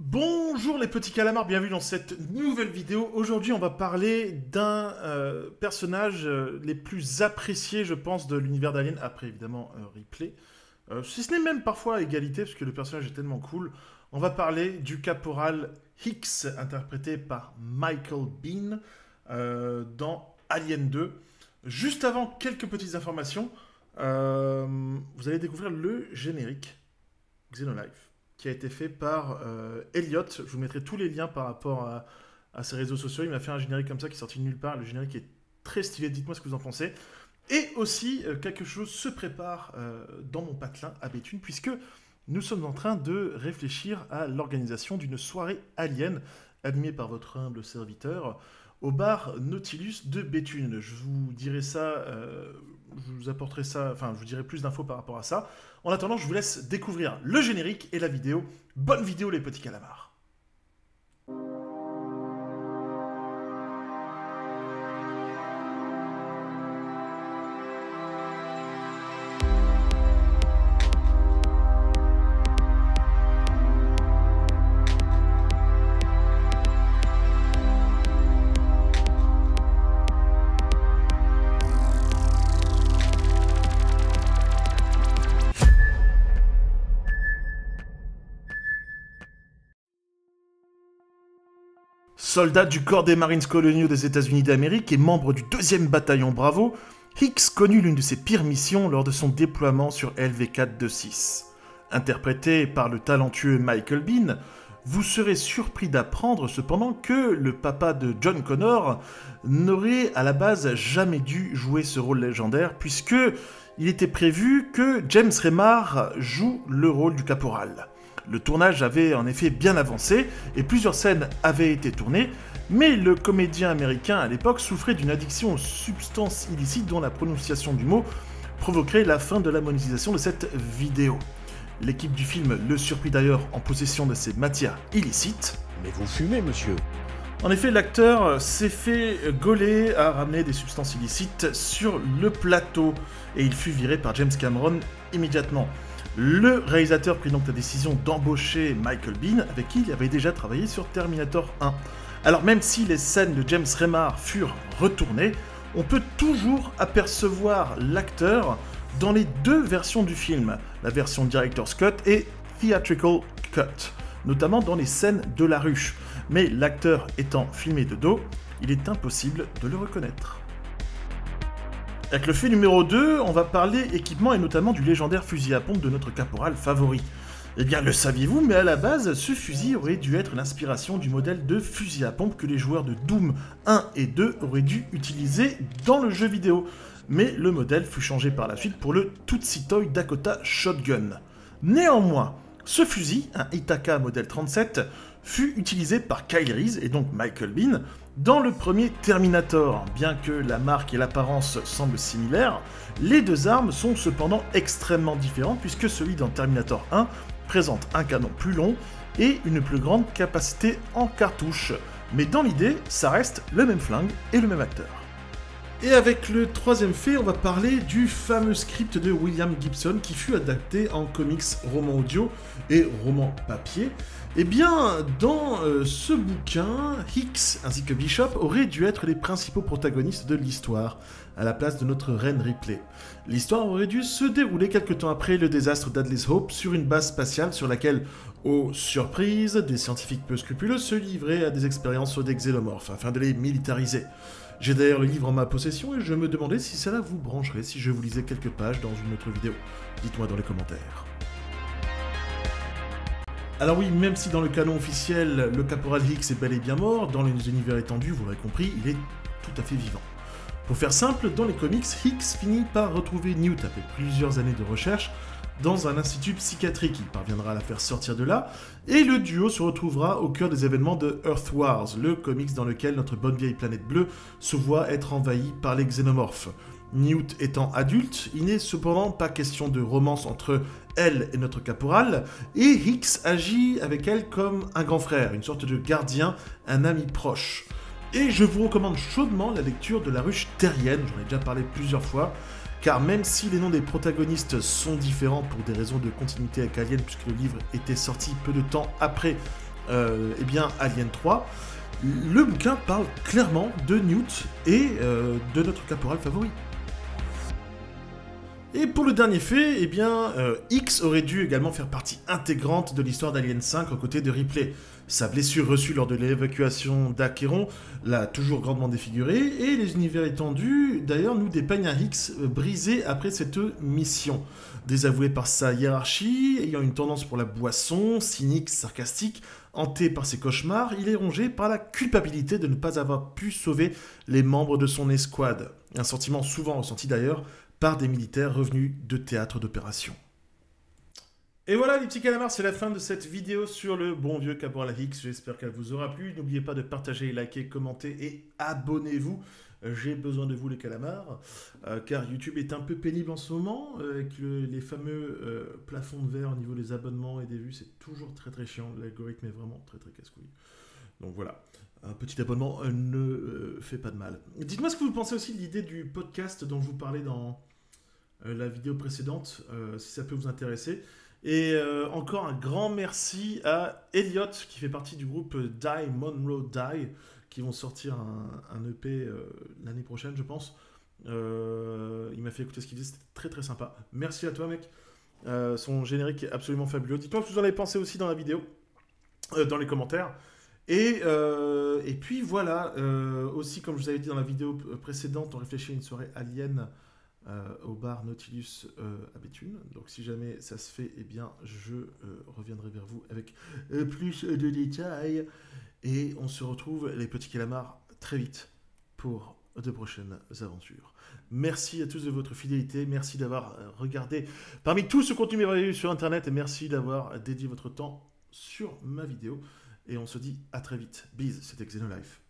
Bonjour les petits calamars, bienvenue dans cette nouvelle vidéo. Aujourd'hui on va parler d'un personnage les plus appréciés je pense de l'univers d'Alien, après évidemment Ripley. Si ce n'est même parfois à égalité parce que le personnage est tellement cool. On va parler du caporal Hicks, interprété par Michael Biehn dans Alien 2. Juste avant, quelques petites informations. Vous allez découvrir le générique Xenolife qui a été fait par Elliot. Je vous mettrai tous les liens par rapport à ses réseaux sociaux. Il m'a fait un générique comme ça qui est sorti de nulle part. Le générique est très stylé, dites-moi ce que vous en pensez. Et aussi, quelque chose se prépare dans mon patelin à Béthune, puisque nous sommes en train de réfléchir à l'organisation d'une soirée alien, animée par votre humble serviteur, au bar Nautilus de Béthune. Je vous dirai ça, je vous apporterai ça, enfin, je vous dirai plus d'infos par rapport à ça. En attendant, je vous laisse découvrir le générique et la vidéo. Bonne vidéo, les petits calamars. Soldat du corps des Marines coloniaux des États-Unis d'Amérique et membre du 2e bataillon Bravo, Hicks connut l'une de ses pires missions lors de son déploiement sur LV-426. Interprété par le talentueux Michael Biehn, vous serez surpris d'apprendre cependant que le papa de John Connor n'aurait à la base jamais dû jouer ce rôle légendaire puisque il était prévu que James Remar joue le rôle du caporal. Le tournage avait en effet bien avancé et plusieurs scènes avaient été tournées, mais le comédien américain à l'époque souffrait d'une addiction aux substances illicites dont la prononciation du mot provoquerait la fin de la monétisation de cette vidéo. L'équipe du film le surprit d'ailleurs en possession de ces matières illicites. Mais vous fumez, monsieur. En effet, l'acteur s'est fait gauler à ramener des substances illicites sur le plateau et il fut viré par James Cameron immédiatement. Le réalisateur prit donc la décision d'embaucher Michael Biehn, avec qui il avait déjà travaillé sur Terminator 1. Alors même si les scènes de James Remar furent retournées, on peut toujours apercevoir l'acteur dans les deux versions du film, la version Director's Cut et Theatrical Cut, notamment dans les scènes de la ruche. Mais l'acteur étant filmé de dos, il est impossible de le reconnaître. Avec le fait numéro 2, on va parler équipement et notamment du légendaire fusil à pompe de notre caporal favori. Eh bien, le saviez-vous, mais à la base, ce fusil aurait dû être l'inspiration du modèle de fusil à pompe que les joueurs de Doom 1 et 2 auraient dû utiliser dans le jeu vidéo. Mais le modèle fut changé par la suite pour le Tootsie Toy Dakota Shotgun. Néanmoins, ce fusil, un Ithaca modèle 37, fut utilisé par Kyle Reese et donc Michael Biehn dans le premier Terminator. Bien que la marque et l'apparence semblent similaires, les deux armes sont cependant extrêmement différentes puisque celui dans Terminator 1 présente un canon plus long et une plus grande capacité en cartouches. Mais dans l'idée, ça reste le même flingue et le même acteur. Et avec le troisième fait, on va parler du fameux script de William Gibson qui fut adapté en comics, roman audio et roman papier. Eh bien, dans ce bouquin, Hicks ainsi que Bishop auraient dû être les principaux protagonistes de l'histoire, à la place de notre reine Ripley. L'histoire aurait dû se dérouler quelque temps après le désastre d'Adley's Hope sur une base spatiale sur laquelle, aux surprises, des scientifiques peu scrupuleux se livraient à des expériences sur des xénomorphes afin de les militariser. J'ai d'ailleurs le livre en ma possession et je me demandais si cela vous brancherait si je vous lisais quelques pages dans une autre vidéo. Dites-moi dans les commentaires. Alors oui, même si dans le canon officiel, le caporal Hicks est bel et bien mort, dans les univers étendus, vous l'aurez compris, il est tout à fait vivant. Pour faire simple, dans les comics, Hicks finit par retrouver Newt après plusieurs années de recherche dans un institut psychiatrique. Il parviendra à la faire sortir de là, et le duo se retrouvera au cœur des événements de Earth Wars, le comics dans lequel notre bonne vieille planète bleue se voit être envahie par les xénomorphes. Newt étant adulte, il n'est cependant pas question de romance entre elle et notre caporal, et Hicks agit avec elle comme un grand frère, une sorte de gardien, un ami proche. Et je vous recommande chaudement la lecture de La Ruche Terrienne, j'en ai déjà parlé plusieurs fois, car même si les noms des protagonistes sont différents pour des raisons de continuité avec Alien, puisque le livre était sorti peu de temps après eh bien Alien 3, le bouquin parle clairement de Newt et de notre caporal favori. Et pour le dernier fait, eh bien, X aurait dû également faire partie intégrante de l'histoire d'Alien 5 aux côtés de Ripley. Sa blessure reçue lors de l'évacuation d'Acheron l'a toujours grandement défiguré, et les univers étendus, d'ailleurs, nous dépeignent un X brisé après cette mission. Désavoué par sa hiérarchie, ayant une tendance pour la boisson, cynique, sarcastique, hanté par ses cauchemars, il est rongé par la culpabilité de ne pas avoir pu sauver les membres de son escouade. Un sentiment souvent ressenti d'ailleurs par des militaires revenus de théâtre d'opération. Et voilà les petits calamars, c'est la fin de cette vidéo sur le bon vieux Caporal X. J'espère qu'elle vous aura plu. N'oubliez pas de partager, liker, commenter et abonnez-vous. J'ai besoin de vous les calamars, car YouTube est un peu pénible en ce moment, avec les fameux plafonds de verre au niveau des abonnements et des vues. C'est toujours très très chiant, l'algorithme est vraiment très très casse-couille. Donc voilà, un petit abonnement ne fait pas de mal. Dites-moi ce que vous pensez aussi de l'idée du podcast dont je vous parlais dans la vidéo précédente, si ça peut vous intéresser. Et encore un grand merci à Elliot, qui fait partie du groupe Die Monroe Die, qui vont sortir un EP l'année prochaine, je pense. Il m'a fait écouter ce qu'il disait, c'était très très sympa. Merci à toi, mec. Son générique est absolument fabuleux. Dites-moi ce que vous en avez pensé aussi dans la vidéo, dans les commentaires. Et puis voilà, aussi comme je vous avais dit dans la vidéo précédente, on réfléchit à une soirée alien au bar Nautilus à Béthune. Donc si jamais ça se fait, eh bien je reviendrai vers vous avec plus de détails. Et on se retrouve, les petits calamars, très vite pour de prochaines aventures. Merci à tous de votre fidélité, merci d'avoir regardé parmi tout ce contenu merveilleux sur internet, et merci d'avoir dédié votre temps sur ma vidéo. Et on se dit à très vite. Bise, c'était Xenolife.